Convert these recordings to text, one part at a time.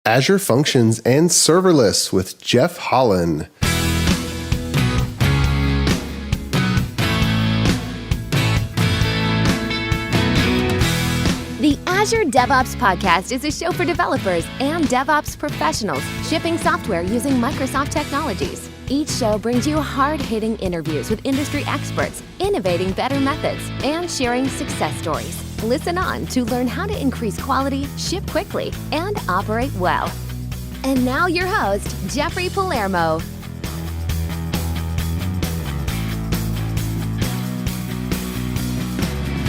Azure Functions and Serverless with Jeff Hollan. The Azure DevOps Podcast is a show for developers and DevOps professionals shipping software using Microsoft technologies. Each show brings you hard-hitting interviews with industry experts, innovating better methods, and sharing success stories. Listen on to learn how to increase quality, ship quickly, and operate well. And now your host, Jeffrey Palermo.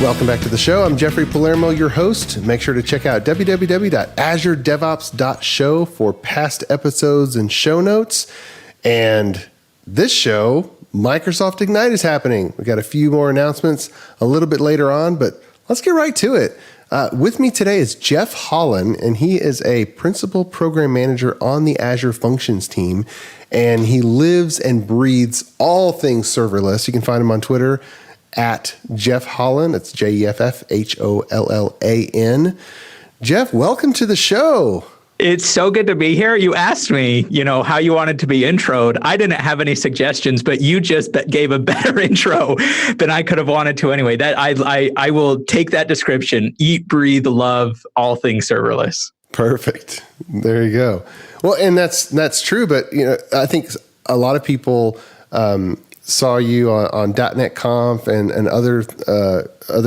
Welcome back to the show. I'm Jeffrey Palermo, your host. Make sure to check out www.azuredevops.show for past episodes and show notes. And this show, Microsoft Ignite is happening. We got a few more announcements a little bit later on, but let's get right to it. With me today is Jeff Hollan, and he is a principal program manager on the Azure Functions team, and he lives and breathes all things serverless. You can find him on Twitter at Jeff Hollan. It's JEFFHOLLAN. Jeff, welcome to the show. It's so good to be here. You asked me, how you wanted to be introed. I didn't have any suggestions, but you just gave a better intro than I could have wanted to anyway. That I will take that description. Eat, breathe, love, all things serverless. Perfect. There you go. Well, and that's true, but I think a lot of people saw you on .NET Conf and other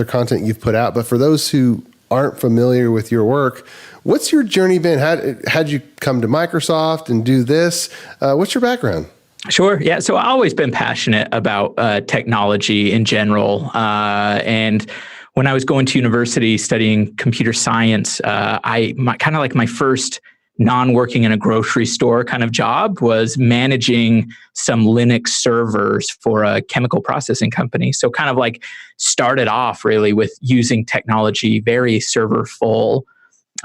content you've put out. But for those who aren't familiar with your work, what's your journey been? How'd you come to Microsoft and do this? What's your background? Sure. Yeah. So I've always been passionate about technology in general. And when I was going to university studying computer science, my first non-working in a grocery store kind of job was managing some Linux servers for a chemical processing company. So kind of like started off really with using technology, very server full.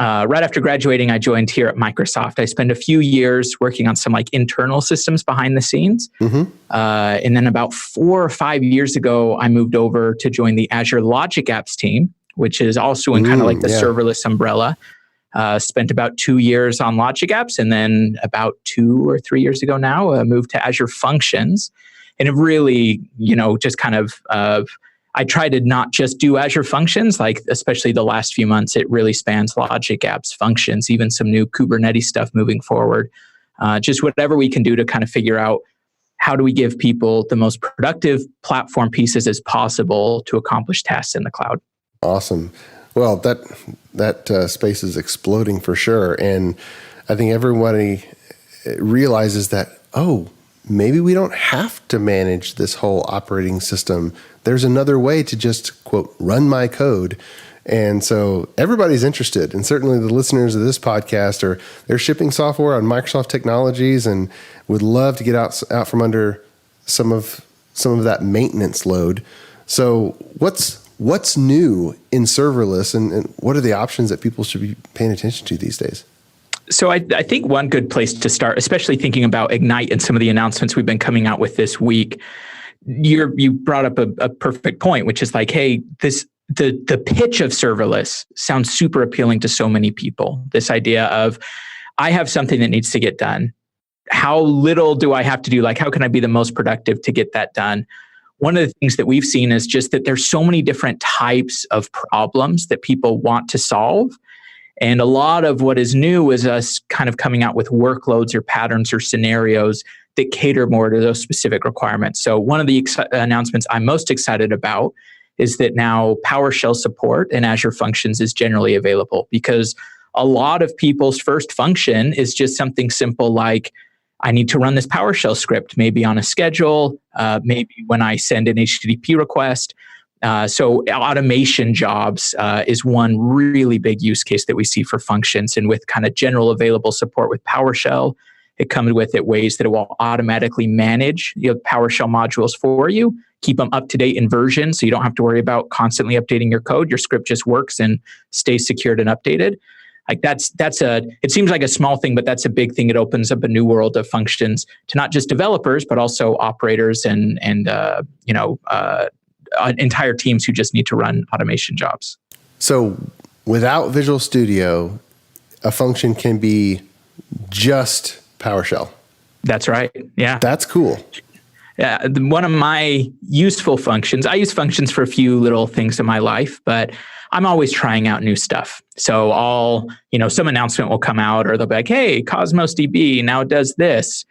Right after graduating, I joined here at Microsoft. I spent a few years working on some internal systems behind the scenes. Mm-hmm. And then about 4 or 5 years ago, I moved over to join the Azure Logic Apps team, which is also in kind of like the serverless umbrella. Spent about 2 years on Logic Apps, and then about 2 or 3 years ago now, moved to Azure Functions. And it really, just kind of, I try to not just do Azure Functions, especially the last few months, it really spans Logic Apps, Functions, even some new Kubernetes stuff moving forward. Just whatever we can do to kind of figure out how do we give people the most productive platform pieces as possible to accomplish tasks in the cloud. Awesome. Well, that space is exploding for sure. And I think everybody realizes that, maybe we don't have to manage this whole operating system. There's another way to just, quote, run my code. And so everybody's interested. And certainly the listeners of this podcast they're shipping software on Microsoft technologies and would love to get out from under some of that maintenance load. So what's new in serverless and what are the options that people should be paying attention to these days? So I think one good place to start, especially thinking about Ignite and some of the announcements we've been coming out with this week, you brought up a perfect point, which is hey, the pitch of serverless sounds super appealing to so many people. This idea of, I have something that needs to get done. How little do I have to do? How can I be the most productive to get that done? One of the things that we've seen is just that there's so many different types of problems that people want to solve. And a lot of what is new is us kind of coming out with workloads or patterns or scenarios that cater more to those specific requirements. So one of the announcements I'm most excited about is that now PowerShell support in Azure Functions is generally available, because a lot of people's first function is just something simple like, I need to run this PowerShell script, maybe on a schedule, maybe when I send an HTTP request. So automation jobs is one really big use case that we see for functions. And with kind of general available support with PowerShell, it comes with ways that it will automatically manage PowerShell modules for you, keep them up to date in version so you don't have to worry about constantly updating your code. Your script just works and stays secured and updated. It seems like a small thing, but that's a big thing. It opens up a new world of functions to not just developers, but also operators and entire teams who just need to run automation jobs. So without Visual Studio, a function can be just PowerShell. That's right. Yeah. That's cool. Yeah. One of my useful functions, I use functions for a few little things in my life, but I'm always trying out new stuff. So some announcement will come out, or they'll be like, hey, Cosmos DB now does this.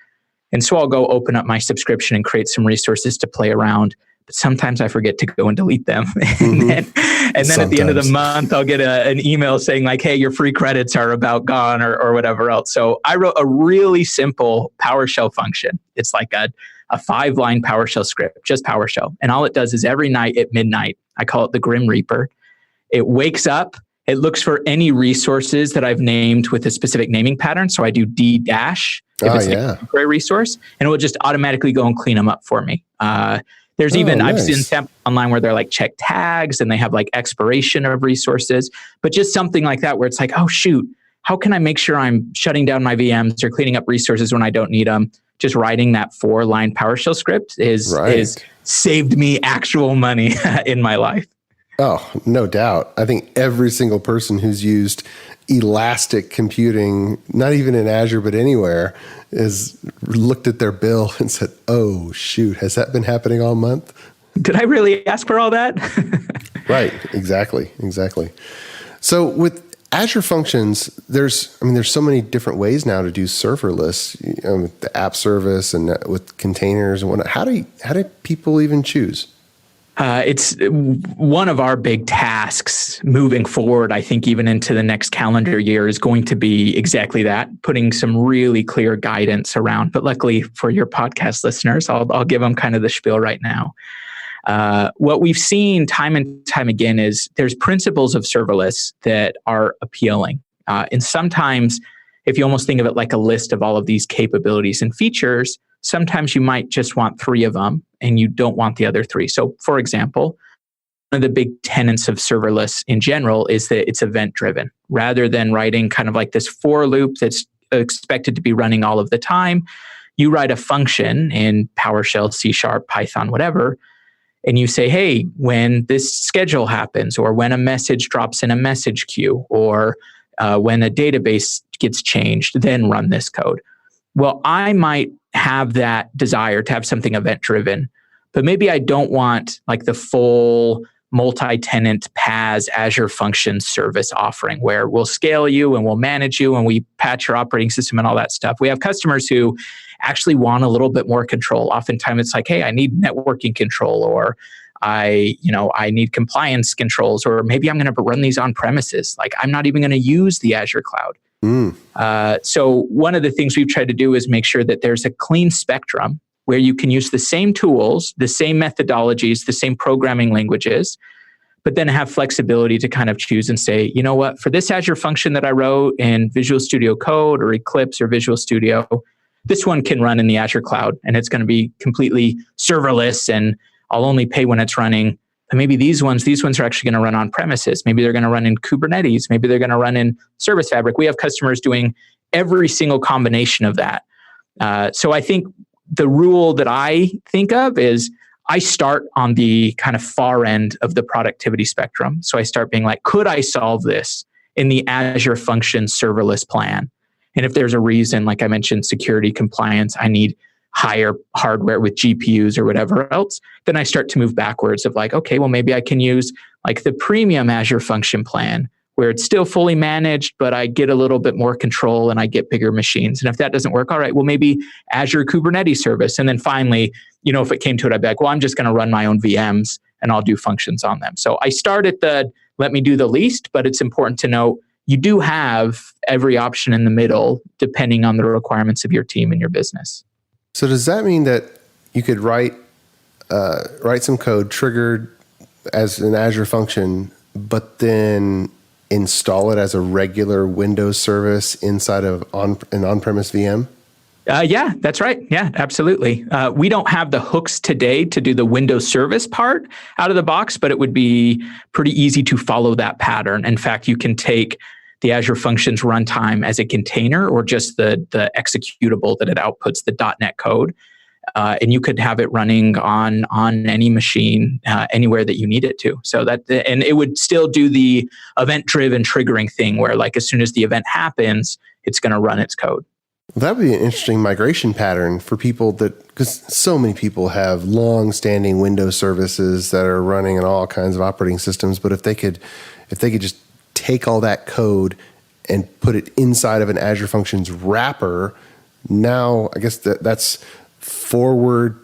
And so I'll go open up my subscription and create some resources to play around. But sometimes I forget to go and delete them. and then at the end of the month, I'll get an email saying like, hey, your free credits are about gone or whatever else. So I wrote a really simple PowerShell function. It's like a 5-line PowerShell script, just PowerShell. And all it does is every night at midnight, I call it the Grim Reaper. It wakes up, it looks for any resources that I've named with a specific naming pattern. So I do D- if it's like a temporary resource, and it will just automatically go and clean them up for me. There's I've seen templates online where they're like check tags and they have like expiration of resources, but just something like that where it's like, oh shoot, how can I make sure I'm shutting down my VMs or cleaning up resources when I don't need them? Just writing that 4-line PowerShell script is saved me actual money in my life. Oh, no doubt. I think every single person who's used elastic computing, not even in Azure, but anywhere, has looked at their bill and said, oh, shoot, has that been happening all month? Did I really ask for all that? Right. Exactly. So with Azure Functions, there's so many different ways now to do serverless, with the app service and with containers and whatnot. How do people even choose? It's one of our big tasks moving forward, I think even into the next calendar year, is going to be exactly that, putting some really clear guidance around. But luckily for your podcast listeners, I'll give them kind of the spiel right now. What we've seen time and time again is there's principles of serverless that are appealing. And sometimes if you almost think of it like a list of all of these capabilities and features, sometimes you might just want 3 of them and you don't want the other 3. So for example, one of the big tenets of serverless in general is that it's event driven. Rather than writing kind of like this for loop that's expected to be running all of the time, you write a function in PowerShell, C#, Python, whatever, and you say, hey, when this schedule happens, or when a message drops in a message queue, or when a database gets changed, then run this code. Well, I might have that desire to have something event-driven, but maybe I don't want like the full multi-tenant PaaS Azure Functions service offering where we'll scale you and we'll manage you and we patch your operating system and all that stuff. We have customers who actually want a little bit more control. Oftentimes it's like, hey, I need networking control, or I need compliance controls, or maybe I'm going to run these on premises. Like I'm not even going to use the Azure cloud. So one of the things we've tried to do is make sure that there's a clean spectrum where you can use the same tools, the same methodologies, the same programming languages, but then have flexibility to kind of choose and say, you know what, for this Azure function that I wrote in Visual Studio Code or Eclipse or Visual Studio, this one can run in the Azure cloud and it's going to be completely serverless and I'll only pay when it's running. And maybe these ones are actually going to run on premises. Maybe they're going to run in Kubernetes. Maybe they're going to run in Service Fabric. We have customers doing every single combination of that. So I think the rule that I think of is I start on the kind of far end of the productivity spectrum. So I start being like, could I solve this in the Azure Functions serverless plan? And if there's a reason, like I mentioned, security, compliance, I need higher hardware with GPUs or whatever else, then I start to move backwards of like, okay, well, maybe I can use like the premium Azure function plan where it's still fully managed, but I get a little bit more control and I get bigger machines. And if that doesn't work, all right, well, maybe Azure Kubernetes service. And then finally, if it came to it, I'd be like, well, I'm just going to run my own VMs and I'll do functions on them. So I start at the, let me do the least, but it's important to know you do have every option in the middle depending on the requirements of your team and your business. So does that mean that you could write some code triggered as an Azure function, but then install it as a regular Windows service inside of an on-premise VM? Yeah, that's right. Yeah, absolutely. We don't have the hooks today to do the Windows service part out of the box, but it would be pretty easy to follow that pattern. In fact, you can take the Azure Functions runtime as a container or just the executable that it outputs, the .NET code. and you could have it running on any machine anywhere that you need it to. So and it would still do the event-driven triggering thing where like as soon as the event happens, it's going to run its code. That would be an interesting migration pattern for people because so many people have long-standing Windows services that are running on all kinds of operating systems. But if they could just take all that code and put it inside of an Azure Functions wrapper, now I guess that's forward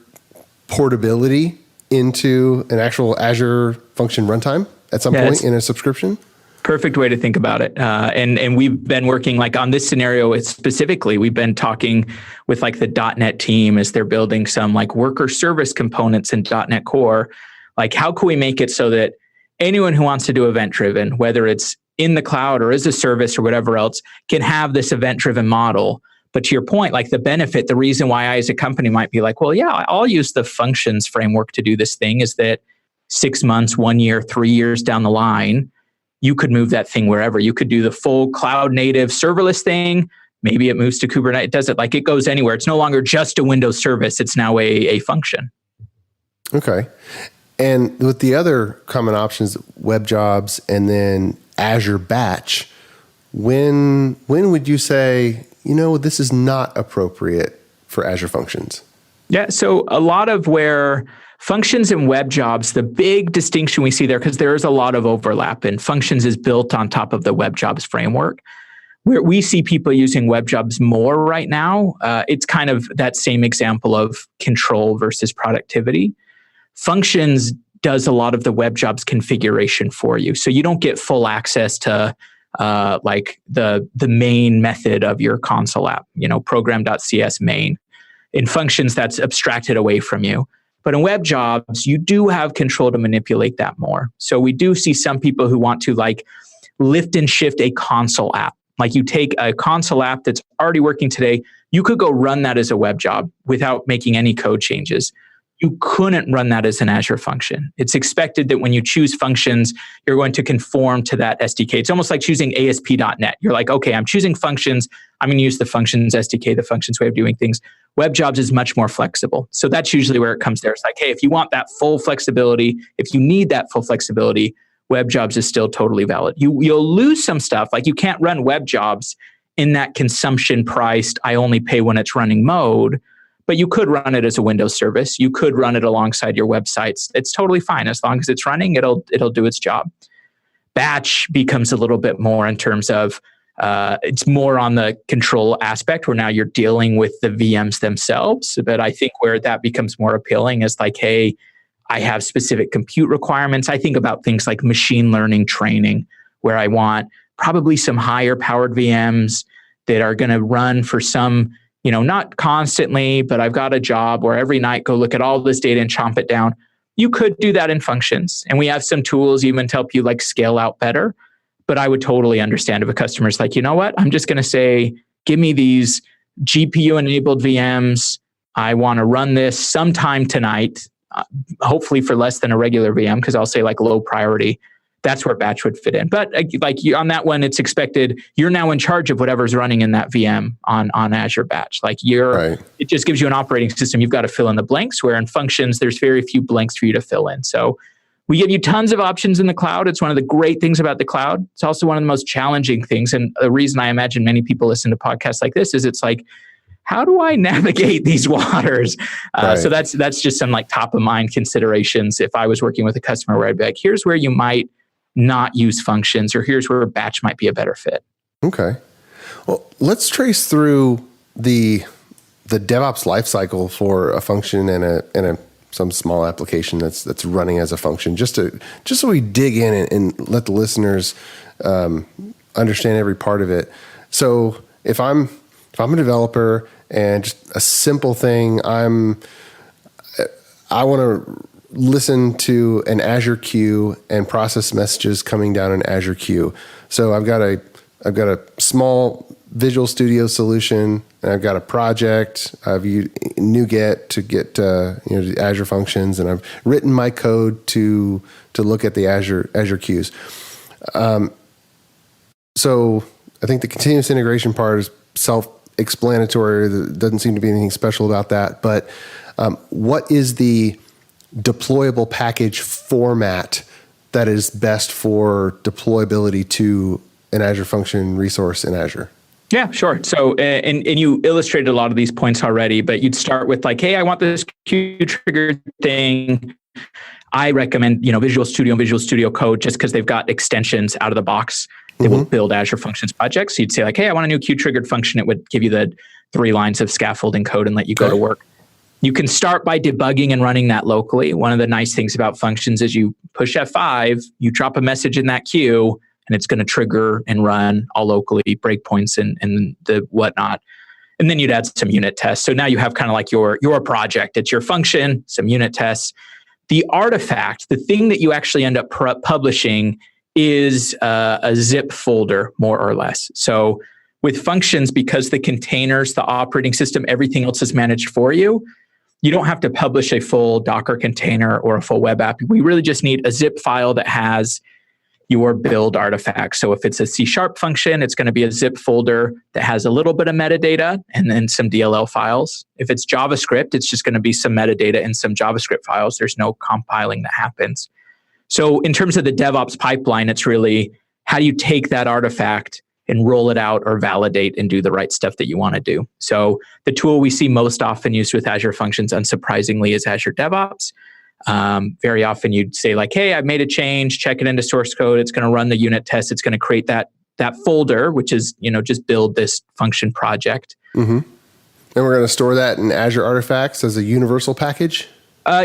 portability into an actual Azure Function runtime at some point in a subscription. Perfect way to think about it. And we've been working like on this scenario specifically, we've been talking with like the .NET team as they're building some like worker service components in .NET Core. Like how can we make it so that anyone who wants to do event driven, whether it's in the cloud or as a service or whatever else, can have this event driven model. But to your point, like the benefit, the reason why I as a company might be like, well, yeah, I'll use the functions framework to do this thing is that 6 months, 1 year, 3 years down the line, you could move that thing wherever. You could do the full cloud native serverless thing. Maybe it moves to Kubernetes. It does it like it goes anywhere. It's no longer just a Windows service. It's now a function. Okay. And with the other common options, web jobs and then Azure Batch, when would you say, this is not appropriate for Azure Functions? Yeah. So a lot of where functions and web jobs, the big distinction we see there, because there is a lot of overlap, and functions is built on top of the web jobs framework. Where we see people using web jobs more right now, it's kind of that same example of control versus productivity. Functions does a lot of the web jobs configuration for you. So you don't get full access to like the main method of your console app, program.cs main. In functions, that's abstracted away from you. But in web jobs, you do have control to manipulate that more. So we do see some people who want to like lift and shift a console app. Like you take a console app that's already working today, you could go run that as a web job without making any code changes. You couldn't run that as an Azure function. It's expected that when you choose functions, you're going to conform to that SDK. It's almost like choosing ASP.NET. You're like, okay, I'm choosing functions. I'm going to use the functions SDK, the functions way of doing things. Web jobs is much more flexible. So that's usually where it comes there. It's like, hey, if you want that full flexibility, if you need that full flexibility, web jobs is still totally valid. You'll lose some stuff. Like you can't run web jobs in that consumption priced, I only pay when it's running mode. But you could run it as a Windows service. You could run it alongside your websites. It's totally fine. As long as it's running, it'll do its job. Batch becomes a little bit more in terms of it's more on the control aspect where now you're dealing with the VMs themselves. But I think where that becomes more appealing is like, hey, I have specific compute requirements. I think about things like machine learning training, where I want probably some higher powered VMs that are going to run for some, not constantly, but I've got a job where every night go look at all this data and chomp it down. You could do that in functions. And we have some tools even to help you like scale out better. But I would totally understand if a customer's like, you know what, I'm just going to say, give me these GPU enabled VMs. I want to run this sometime tonight, hopefully for less than a regular VM, because I'll say like low priority. That's where batch would fit in. But like on that one, it's expected you're now in charge of whatever's running in that VM on Azure Batch. Like It just gives you an operating system. You've got to fill in the blanks, where in functions, there's very few blanks for you to fill in. So we give you tons of options in the cloud. It's one of the great things about the cloud. It's also one of the most challenging things. And the reason I imagine many people listen to podcasts like this is it's like, how do I navigate these waters? So that's just some like top of mind considerations. If I was working with a customer where I'd be like, here's where you might not use functions, or here's where batch might be a better fit. Okay. Well, let's trace through the DevOps lifecycle for a function and some small application that's running as a function, just so we dig in and let the listeners understand every part of it. So if I'm a developer and just a simple thing, I want to listen to an Azure queue and process messages coming down an Azure queue. So I've got a small Visual Studio solution, and I've got a project. I've used NuGet to get the Azure Functions, and I've written my code to look at the Azure queues. So I think the continuous integration part is self-explanatory. There doesn't seem to be anything special about that, but What is the deployable package format that is best for deployability to an Azure Function resource in Azure? Yeah, sure. So, and you illustrated a lot of these points already, but you'd start with like, hey, I want this queue trigger thing. I recommend, Visual Studio and Visual Studio Code just because they've got extensions out of the box. They will build Azure Functions projects. So you'd say like, hey, I want a new queue triggered function. It would give you the 3 lines of scaffolding code and let you go to work. You can start by debugging and running that locally. One of the nice things about Functions is you push F5, you drop a message in that queue, and it's going to trigger and run all locally, breakpoints and the whatnot. And then you'd add some unit tests. So now you have kind of like your project. It's your function, some unit tests. The artifact, the thing that you actually end up publishing is a zip folder, more or less. So with Functions, because the containers, the operating system, everything else is managed for you, you don't have to publish a full Docker container or a full web app. We really just need a zip file that has your build artifact. So if it's a C# function, it's going to be a zip folder that has a little bit of metadata and then some DLL files. If it's JavaScript, it's just going to be some metadata and some JavaScript files. There's no compiling that happens. So in terms of the DevOps pipeline, it's really how do you take that artifact and roll it out or validate and do the right stuff that you want to do. So the tool we see most often used with Azure Functions, unsurprisingly, is Azure DevOps. Very often you'd say like, hey, I've made a change, check it into source code. It's going to run the unit test. It's going to create that folder, which is, just build this function project. And we're going to store that in Azure Artifacts as a universal package?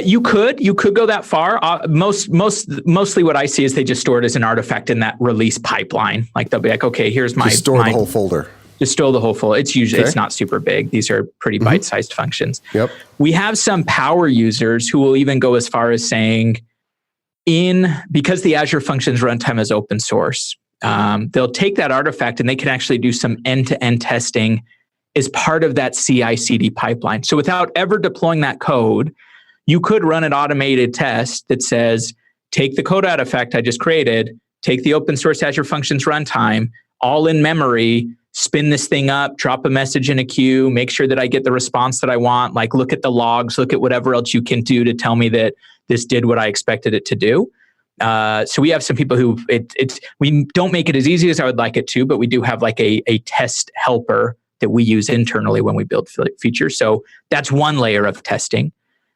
You could go that far. Mostly what I see is they just store it as an artifact in that release pipeline. Like they'll be like, okay, here's my... Just store the whole folder. Just store the whole folder. It's usually, it's not super big. These are pretty bite-sized functions. Yep. We have some power users who will even go as far as saying, because the Azure Functions runtime is open source, they'll take that artifact and they can actually do some end-to-end testing as part of that CI/CD pipeline. So without ever deploying that code, you could run an automated test that says, take the code artifact I just created, take the open source Azure Functions runtime, all in memory, spin this thing up, drop a message in a queue, make sure that I get the response that I want, like look at the logs, look at whatever else you can do to tell me that this did what I expected it to do. So we have some people who, we don't make it as easy as I would like it to, but we do have like a test helper that we use internally when we build features. So that's one layer of testing.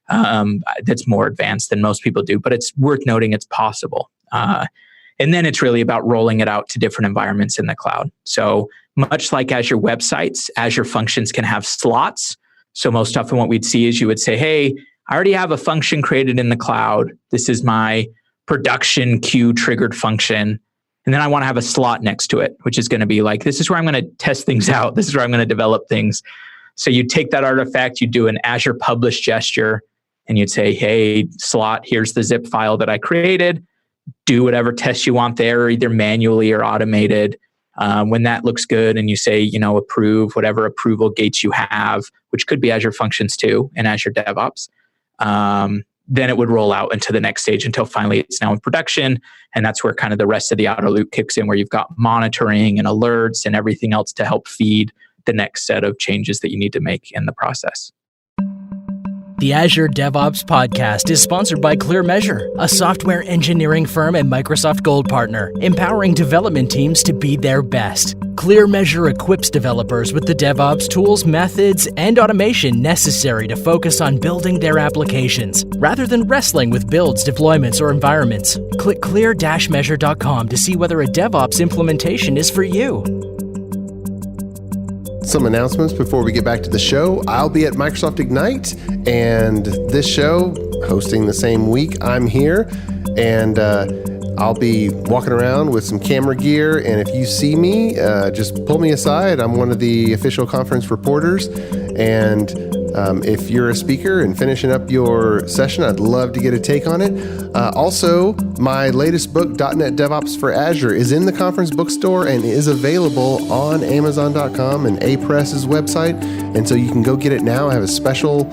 That's more advanced than most people do, but it's worth noting it's possible. And then it's really about rolling it out to different environments in the cloud. So much like Azure websites, Azure Functions can have slots. So most often what we'd see is you would say, hey, I already have a function created in the cloud. This is my production queue triggered function. And then I want to have a slot next to it, which is going to be like, this is where I'm going to test things out. This is where I'm going to develop things. So you take that artifact, you do an Azure publish gesture, and you'd say, hey, slot, here's the zip file that I created. Do whatever tests you want there, either manually or automated. When that looks good and you say, approve whatever approval gates you have, which could be Azure Functions too and Azure DevOps, then it would roll out into the next stage until finally it's now in production. And that's where kind of the rest of the outer loop kicks in, where you've got monitoring and alerts and everything else to help feed the next set of changes that you need to make in the process. The Azure DevOps Podcast is sponsored by ClearMeasure, a software engineering firm and Microsoft Gold partner, empowering development teams to be their best. ClearMeasure equips developers with the DevOps tools, methods, and automation necessary to focus on building their applications, rather than wrestling with builds, deployments, or environments. Click clear-measure.com to see whether a DevOps implementation is for you. Some announcements before we get back to the show. I'll be at Microsoft Ignite, and this show, hosting the same week, I'm here, and I'll be walking around with some camera gear, and if you see me, just pull me aside. I'm one of the official conference reporters, and if you're a speaker and finishing up your session, I'd love to get a take on it. Also, my latest book, .NET DevOps for Azure, is in the conference bookstore and is available on Amazon.com and APress's website. And so you can go get it now. I have a special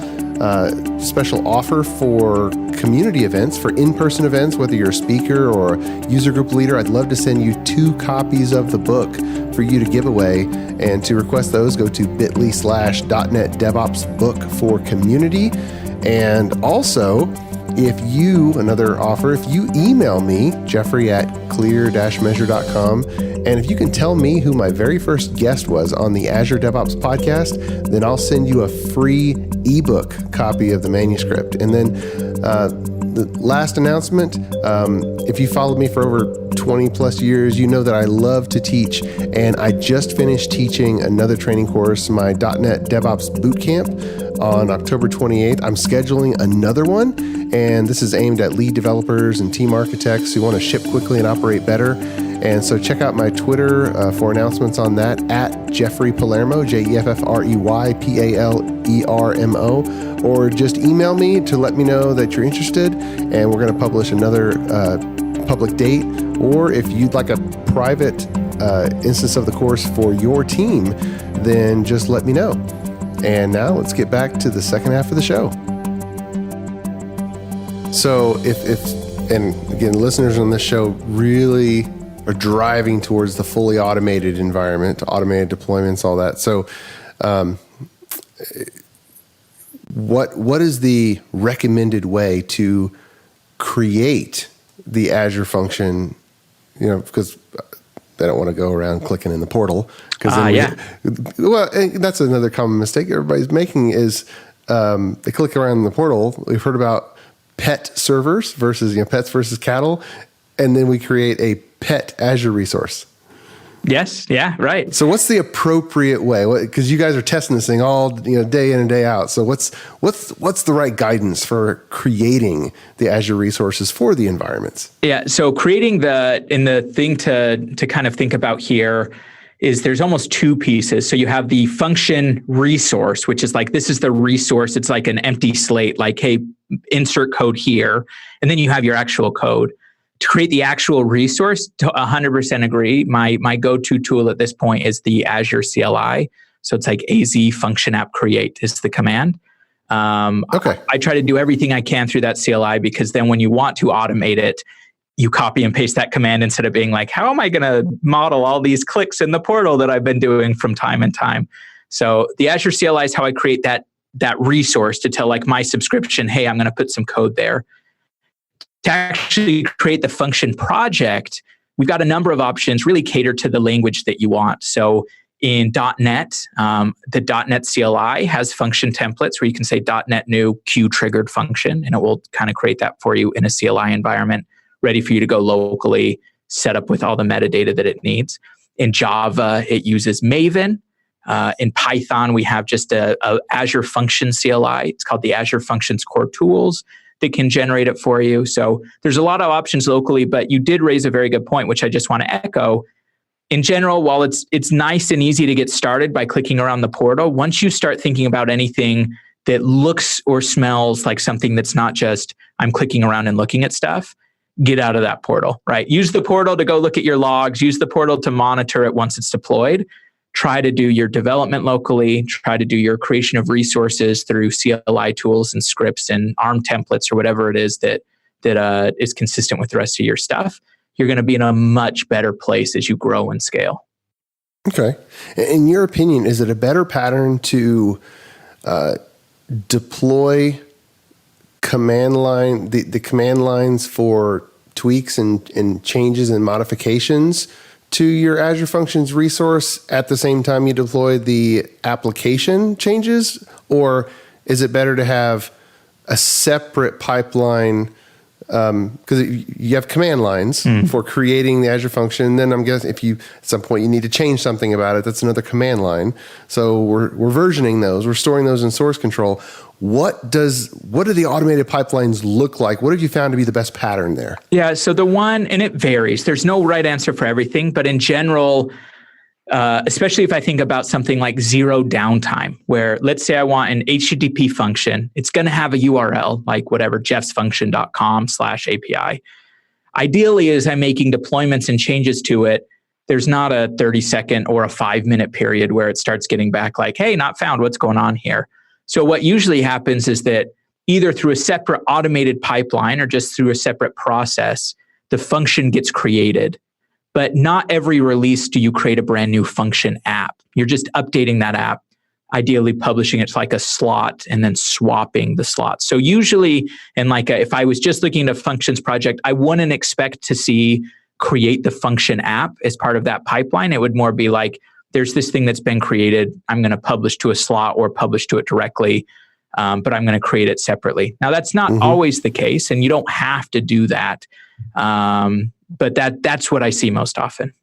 offer for community events, for in-person events, whether you're a speaker or a user group leader. I'd love to send you 2 copies of the book for you to give away. And to request those, go to bit.ly/.NET DevOps book for community. And also, another offer, if you email me, Jeffrey@clear-measure.com, and if you can tell me who my very first guest was on the Azure DevOps podcast, then I'll send you a free ebook copy of the manuscript. And then the last announcement, if you followed me for over 20 plus years, you know that I love to teach, and I just finished teaching another training course, my .NET DevOps Bootcamp, on October 28th. I'm scheduling another one, and this is aimed at lead developers and team architects who want to ship quickly and operate better. And so check out my Twitter for announcements on that, at Jeffrey Palermo, JEFFREYPALERMO, or just email me to let me know that you're interested, and we're going to publish another public date. Or if you'd like a private instance of the course for your team, then just let me know. And now let's get back to the second half of the show. So and again, listeners on this show really are driving towards the fully automated environment, automated deployments, all that. So what is the recommended way to create the Azure function? Because they don't want to go around clicking in the portal. Well, that's another common mistake everybody's making is they click around in the portal. We've heard about pet servers versus pets versus cattle, and then we create a pet Azure resource. Yes. Yeah. Right. So what's the appropriate way? Because you guys are testing this thing all day in and day out. So what's the right guidance for creating the Azure resources for the environments? Yeah. So creating the thing to kind of think about here is there's almost two pieces. So you have the function resource, which is like, this is the resource. It's like an empty slate, like, hey, insert code here. And then you have your actual code. To create the actual resource, to 100% agree. My go-to tool at this point is the Azure CLI. So it's like AZ function app create is the command. Okay. I try to do everything I can through that CLI, because then when you want to automate it, you copy and paste that command instead of being like, how am I going to model all these clicks in the portal that I've been doing from time and time? So the Azure CLI is how I create that resource to tell like my subscription, hey, I'm going to put some code there. To actually create the function project, we've got a number of options really catered to the language that you want. So in .NET, the .NET CLI has function templates where you can say .NET new Q-triggered function, and it will kind of create that for you in a CLI environment, ready for you to go locally, set up with all the metadata that it needs. In Java, it uses Maven. In Python, we have just a Azure Functions CLI. It's called the Azure Functions Core Tools that can generate it for you. So there's a lot of options locally, but you did raise a very good point, which I just want to echo. In general, while it's nice and easy to get started by clicking around the portal, once you start thinking about anything that looks or smells like something that's not just I'm clicking around and looking at stuff, get out of that portal, right? Use the portal to go look at your logs, use the portal to monitor it once it's deployed. Try to do your development locally, try to do your creation of resources through CLI tools and scripts and ARM templates or whatever it is that is consistent with the rest of your stuff. You're going to be in a much better place as you grow and scale. Okay. In your opinion, is it a better pattern to deploy command line, the command lines for tweaks and changes and modifications to your Azure Functions resource at the same time you deploy the application changes? Or is it better to have a separate pipeline? Because you have command lines for creating the Azure function. Then I'm guessing if you, at some point you need to change something about it, that's another command line. So we're versioning those, we're storing those in source control. What do the automated pipelines look like? What have you found to be the best pattern there? Yeah, so and it varies. There's no right answer for everything, but in general, especially if I think about something like zero downtime, where let's say I want an HTTP function, it's going to have a URL like whatever, jeffsfunction.com/API. Ideally, as I'm making deployments and changes to it, there's not a 30-second or a 5-minute period where it starts getting back like, hey, not found, what's going on here? So what usually happens is that either through a separate automated pipeline or just through a separate process, the function gets created. But not every release do you create a brand new function app. You're just updating that app. ideally publishing it to like a slot and then swapping the slots. So usually, and like if I was just looking at a functions project, I wouldn't expect to see create the function app as part of that pipeline. It would more be like, there's this thing that's been created. I'm going to publish to a slot or publish to it directly, but I'm going to create it separately. Now, that's not always the case, and you don't have to do that. But that's what I see most often.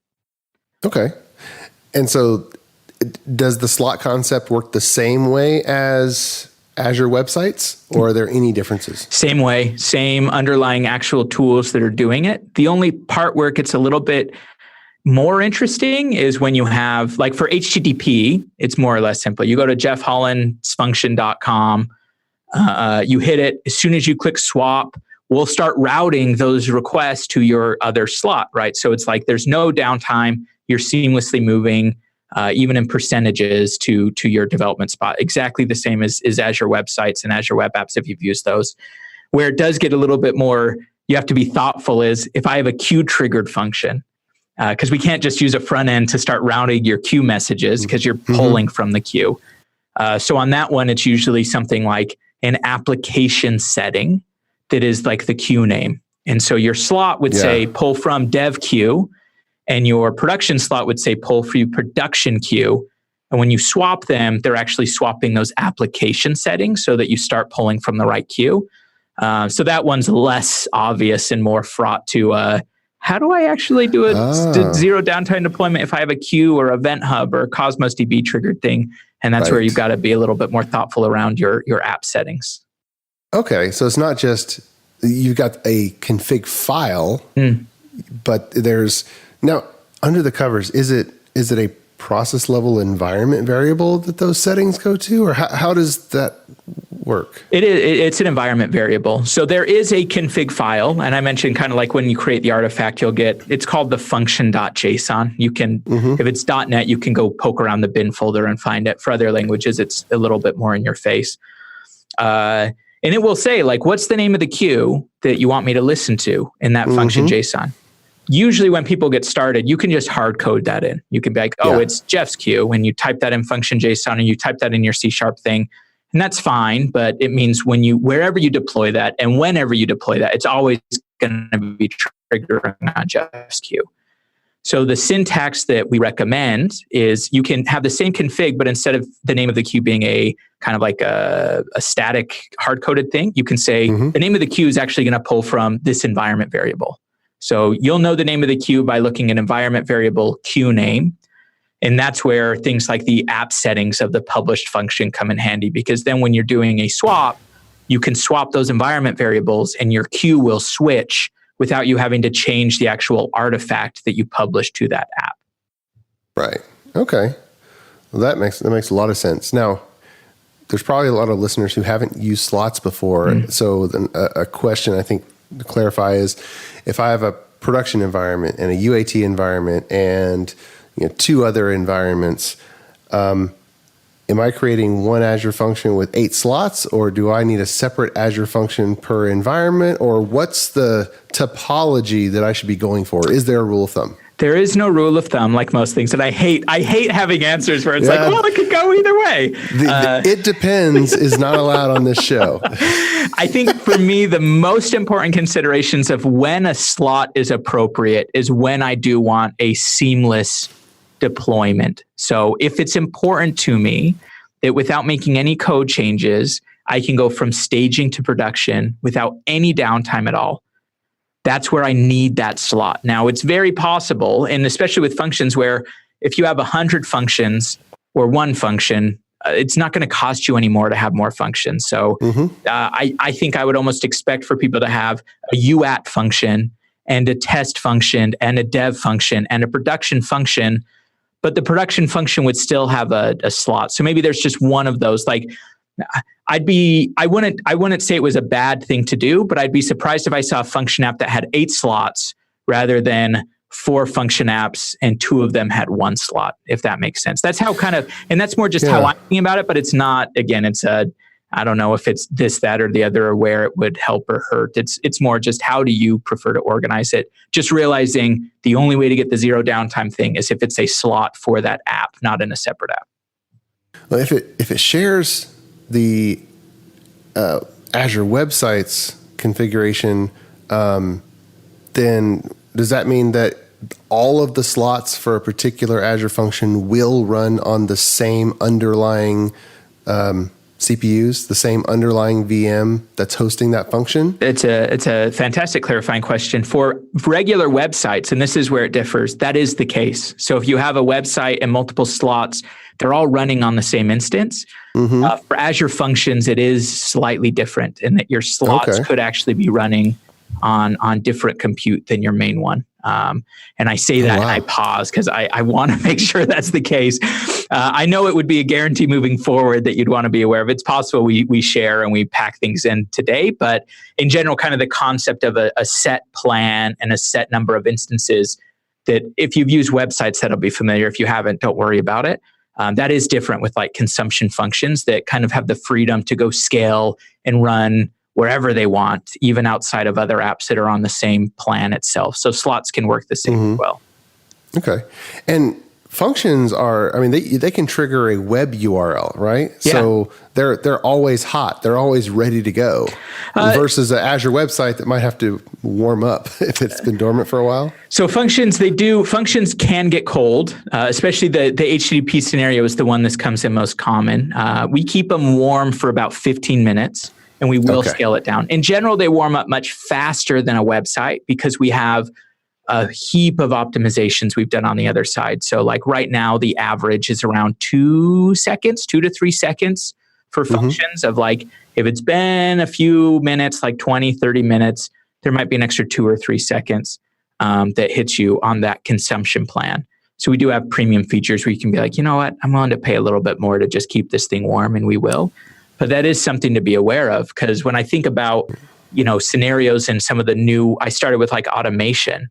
Okay. And so does the slot concept work the same way as Azure websites, or are there any differences? Same way, same underlying actual tools that are doing it. The only part where it gets a little bit more interesting is when you have, like for HTTP, it's more or less simple. You go to jeffhollandsfunction.com, you hit it. As soon as you click swap, we'll start routing those requests to your other slot, right? So it's like there's no downtime. You're seamlessly moving, even in percentages, to your development spot. Exactly the same as Azure websites and Azure web apps if you've used those. Where it does get a little bit more, you have to be thoughtful is if I have a queue triggered function, because we can't just use a front end to start routing your queue messages because you're pulling from the queue. So on that one, it's usually something like an application setting that is like the queue name. And so your slot would say pull from dev queue, and your production slot would say pull from production queue. And when you swap them, they're actually swapping those application settings so that you start pulling from the right queue. So that one's less obvious and more fraught to how do I actually do a zero downtime deployment if I have a queue or Event Hub or Cosmos DB triggered thing? And that's where you've got to be a little bit more thoughtful around your app settings. Okay, so it's not just you've got a config file, but there's now under the covers. Is it a process level environment variable that those settings go to, or how does that work? It's an environment variable. So there is a config file, and I mentioned kind of like when you create the artifact, you'll get, it's called the function.json. You can, if it's .NET, you can go poke around the bin folder and find it. For other languages, it's a little bit more in your face. And it will say like, what's the name of the queue that you want me to listen to in that function JSON? Usually when people get started, you can just hard code that in. You can be like, it's Jeff's queue. When you type that in function JSON and you type that in your C# thing, and that's fine, but it means wherever you deploy that and whenever you deploy that, it's always going to be triggering on Jeff's queue. So the syntax that we recommend is you can have the same config, but instead of the name of the queue being a kind of like a static hard-coded thing, you can say the name of the queue is actually going to pull from this environment variable. So you'll know the name of the queue by looking at environment variable queue name. And that's where things like the app settings of the published function come in handy, because then when you're doing a swap, you can swap those environment variables and your queue will switch without you having to change the actual artifact that you publish to that app. Right. Okay. Well, that makes a lot of sense. Now, there's probably a lot of listeners who haven't used slots before. So then a question I think to clarify is, if I have a production environment and a UAT environment and two other environments, am I creating one Azure function with 8 slots, or do I need a separate Azure function per environment, or what's the topology that I should be going for? Is there a rule of thumb? There is no rule of thumb, like most things, and I hate having answers where it's like, well, it could go either way. It depends is not allowed on this show. I think for me, the most important considerations of when a slot is appropriate is when I do want a seamless deployment. So if it's important to me that without making any code changes, I can go from staging to production without any downtime at all, that's where I need that slot. Now, it's very possible, and especially with functions where if you have 100 functions or one function, it's not going to cost you any more to have more functions. So I think I would almost expect for people to have a UAT function and a test function and a dev function and a production function, but the production function would still have a slot. So maybe there's just one of those. Like I wouldn't say it was a bad thing to do, but I'd be surprised if I saw a function app that had 8 slots rather than 4 function apps and 2 of them had 1 slot, if that makes sense. That's how and that's more just how I'm thinking about it, but it's not, again, I don't know if it's this, that, or the other, or where it would help or hurt. It's more just how do you prefer to organize it? Just realizing the only way to get the zero downtime thing is if it's a slot for that app, not in a separate app. Well, if it shares the Azure websites configuration, then does that mean that all of the slots for a particular Azure function will run on the same underlying CPUs, the same underlying VM that's hosting that function? It's a fantastic clarifying question. For regular websites, and this is where it differs, that is the case. So if you have a website and multiple slots, they're all running on the same instance. For Azure Functions, it is slightly different in that your slots could actually be running on different compute than your main one. And I say that and I pause because I want to make sure that's the case. I know it would be a guarantee moving forward that you'd want to be aware of. It's possible we share and we pack things in today, but in general, kind of the concept of a set plan and a set number of instances that if you've used websites, that'll be familiar. If you haven't, don't worry about it. That is different with like consumption functions that kind of have the freedom to go scale and run wherever they want, even outside of other apps that are on the same plan itself. So slots can work the same as well. Okay. And functions are, I mean, they can trigger a web URL, right? Yeah. So they're always hot. They're always ready to go versus an Azure website that might have to warm up if it's been dormant for a while. So functions can get cold, especially the HTTP scenario is the one that comes in most common. We keep them warm for about 15 minutes. And we will scale it down. In general, they warm up much faster than a website because we have a heap of optimizations we've done on the other side. So like right now, the average is around 2 to 3 seconds for functions of like, if it's been a few minutes, like 20, 30 minutes, there might be an extra 2 or 3 seconds that hits you on that consumption plan. So we do have premium features where you can be like, you know what, I'm willing to pay a little bit more to just keep this thing warm, and we will. But that is something to be aware of, because when I think about, scenarios and some of the new, I started with like automation.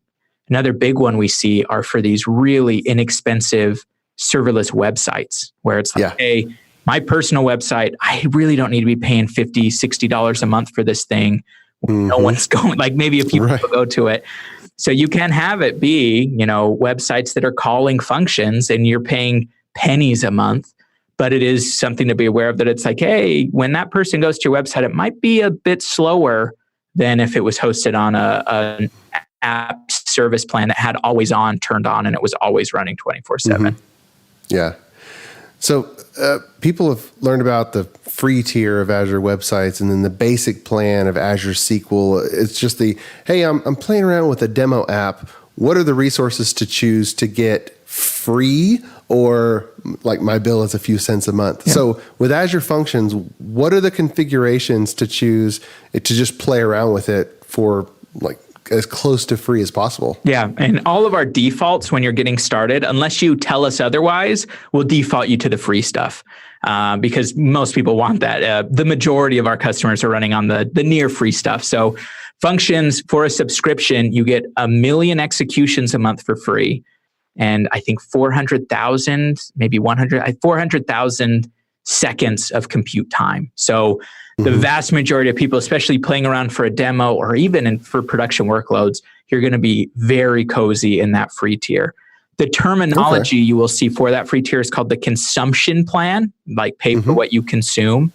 Another big one we see are for these really inexpensive serverless websites where it's like, hey, my personal website, I really don't need to be paying $50, $60 a month for this thing. No one's going, like maybe a few people go to it. So you can have it be, websites that are calling functions and you're paying pennies a month. But it is something to be aware of, that it's like, hey, when that person goes to your website, it might be a bit slower than if it was hosted on an app service plan that had always on, turned on, and it was always running 24/7. Yeah. So people have learned about the free tier of Azure websites and then the basic plan of Azure SQL. It's just hey, I'm playing around with a demo app. What are the resources to choose to get free, or like my bill is a few cents a month? Yeah. So with Azure Functions, what are the configurations to choose to just play around with it for like as close to free as possible? Yeah. And all of our defaults when you're getting started, unless you tell us otherwise, will default you to the free stuff because most people want that. The majority of our customers are running on the near free stuff. So Functions, for a subscription, you get 1 million executions a month for free. And I think 400,000 seconds of compute time. So the vast majority of people, especially playing around for a demo or even for production workloads, you're going to be very cozy in that free tier. The terminology you will see for that free tier is called the consumption plan, like pay for what you consume.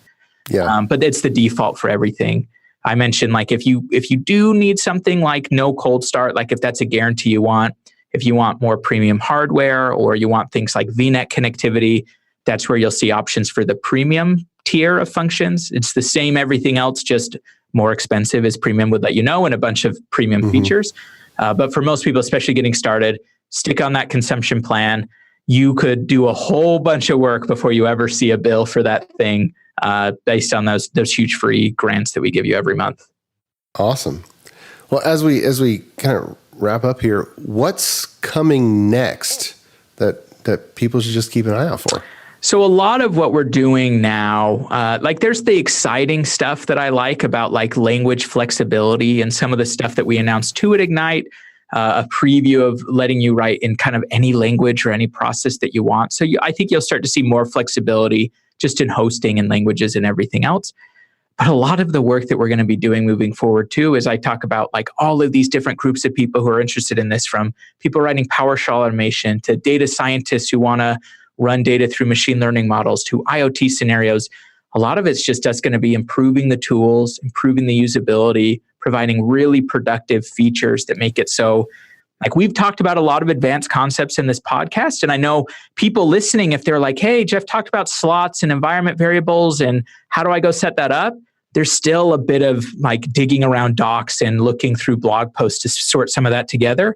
Yeah. But it's the default for everything. I mentioned like if you do need something like no cold start, like if that's a guarantee you want, if you want more premium hardware or you want things like VNet connectivity, that's where you'll see options for the premium tier of Functions. It's the same everything else, just more expensive, as premium would let you know, and a bunch of premium features. But for most people, especially getting started, stick on that consumption plan. You could do a whole bunch of work before you ever see a bill for that thing based on those huge free grants that we give you every month. Awesome. Well, as we kind of wrap up here, what's coming next that people should just keep an eye out for? So a lot of what we're doing now, like there's the exciting stuff that I like about like language flexibility and some of the stuff that we announced too at Ignite, a preview of letting you write in kind of any language or any process that you want. So I think you'll start to see more flexibility just in hosting and languages and everything else. But a lot of the work that we're going to be doing moving forward too, is I talk about like all of these different groups of people who are interested in this, from people writing PowerShell automation to data scientists who want to run data through machine learning models to IoT scenarios. A lot of it's just us going to be improving the tools, improving the usability, providing really productive features that make it so, like we've talked about a lot of advanced concepts in this podcast. And I know people listening, if they're like, hey, Jeff talked about slots and environment variables, and how do I go set that up? There's still a bit of like digging around docs and looking through blog posts to sort some of that together.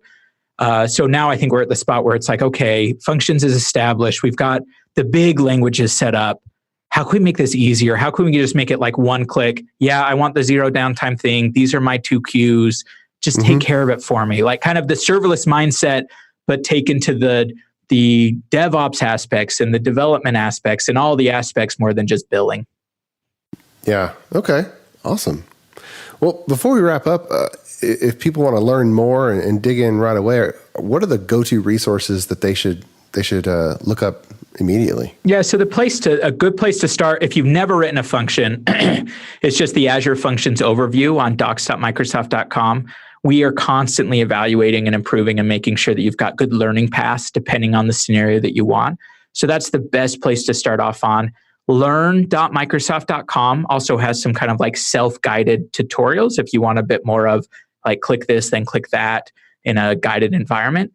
So now I think we're at the spot where it's like, okay, functions is established. We've got the big languages set up. How can we make this easier? How can we just make it like one click? Yeah, I want the zero downtime thing. These are my 2 queues. Just take care of it for me. Like kind of the serverless mindset, but taken to the DevOps aspects and the development aspects and all the aspects more than just billing. Yeah. Okay. Awesome. Well, before we wrap up, if people want to learn more and dig in right away, what are the go-to resources that they should look up immediately? Yeah, so a good place to start, if you've never written a function, it's just the Azure Functions overview on docs.microsoft.com. We are constantly evaluating and improving and making sure that you've got good learning paths depending on the scenario that you want. So that's the best place to start off on. Learn.microsoft.com also has some kind of like self-guided tutorials if you want a bit more of like click this, then click that in a guided environment.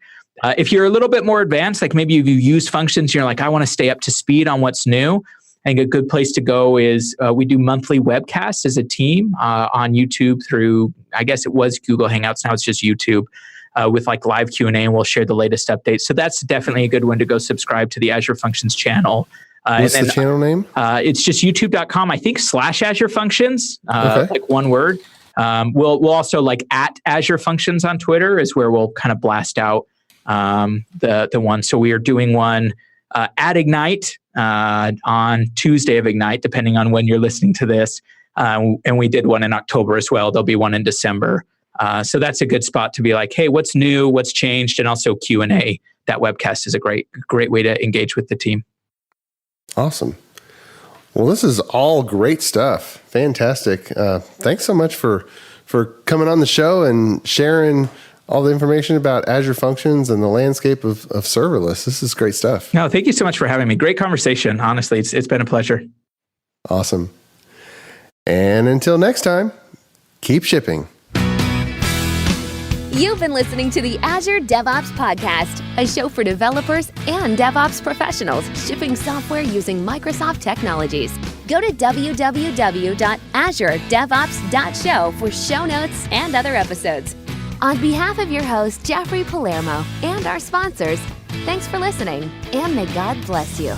If you're a little bit more advanced, like maybe you use functions, you're like, I want to stay up to speed on what's new. I think a good place to go is we do monthly webcasts as a team on YouTube through, I guess it was Google Hangouts, now it's just YouTube, with like live Q&A, and we'll share the latest updates. So that's definitely a good one to go subscribe to the Azure Functions channel. What's the channel name? It's just youtube.com, I think, /Azure Functions, okay. Like one word. We'll also like at Azure Functions on Twitter is where we'll kind of blast out the one. So we are doing one at Ignite on Tuesday of Ignite, depending on when you're listening to this. And we did one in October as well. There'll be one in December. So that's a good spot to be like, hey, what's new? What's changed? And also Q&A. That webcast is a great way to engage with the team. Awesome. Well, this is all great stuff. Fantastic. Thanks so much for coming on the show and sharing all the information about Azure Functions and the landscape of serverless. This is great stuff. No, thank you so much for having me. Great conversation. Honestly, it's been a pleasure. Awesome. And until next time, keep shipping. You've been listening to the Azure DevOps Podcast, a show for developers and DevOps professionals shipping software using Microsoft technologies. Go to www.azuredevops.show for show notes and other episodes. On behalf of your host, Jeffrey Palermo, and our sponsors, thanks for listening, and may God bless you.